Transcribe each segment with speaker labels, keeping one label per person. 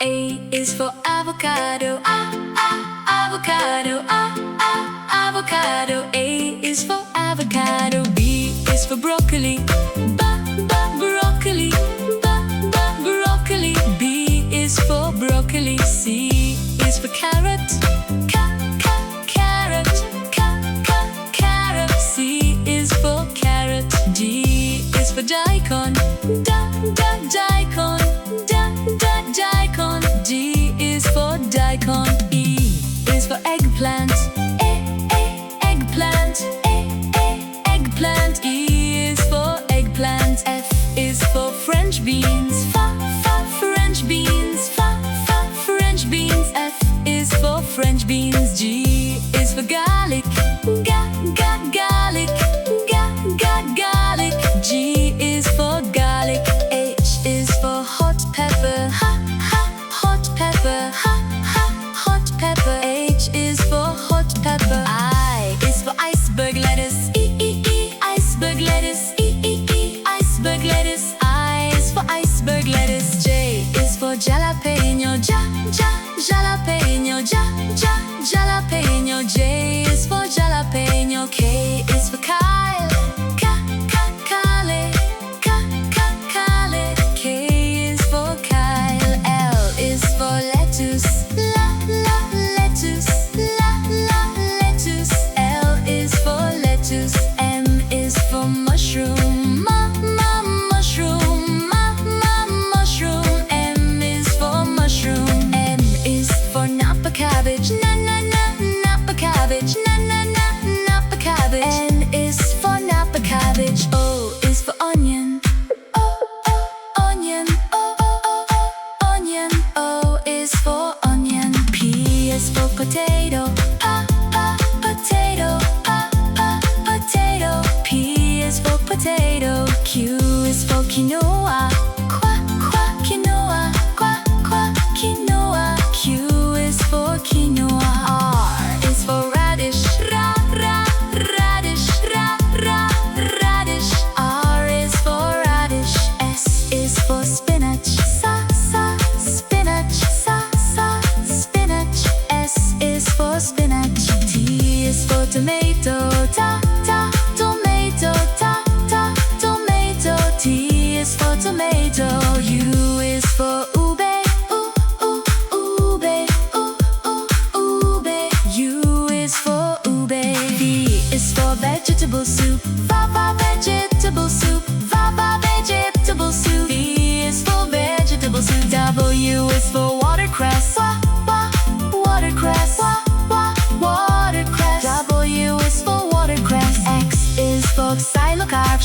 Speaker 1: A is for avocado. Avocado. Avocado. A is for avocado. B is for broccoli. Broccoli. Broccoli. B is for broccoli. C is for carrot. Carrot. C is for carrot. D is for daikon. Daikon. D is for daikon. E is for eggplant. Eggplant. E is for eggplant. F is for French beans. French beans. French beans. F is for French beans. G is for garlic. Garlic. G is for garlic. H is for hot pepper. Hot pepper. H is for hot pepper. I is for iceberg lettuce. Iceberg lettuce. Iceberg lettuce. I is for iceberg lettuce. J is for jalapeno. Jalapeno. J is for jalapeno. K is for kale. K is for kale. L is for lettuce. Lettuce. L is for lettuce. M is for mushroom. Mushroom. M is for mushroom. N is for napa cabbage. Napa cabbage. Napa cabbage. N is for napa cabbage. O is for onion. Onion. O is for onion. P is for potato. Potato. P is for potato. Q is for quinoa. Quinoa. Q is for quinoa. R is for radish. Radish. R is for radish. S is for spinach. Spinach. S is for spinach. T is for tomato. Tomato. T is for tomato. U is for ube. U is for ube. V is for vegetable soup. Vegetable soup. V is for vegetable soup. W is for watercress. Watercress. W is for watercress. X is for xylocarp.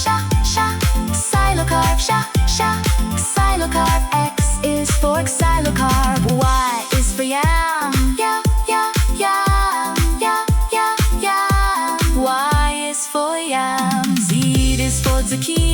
Speaker 1: Xylocarp. X is for xylocarp. Y is for yam. Yam. Y is for yam. Z is for zucchini.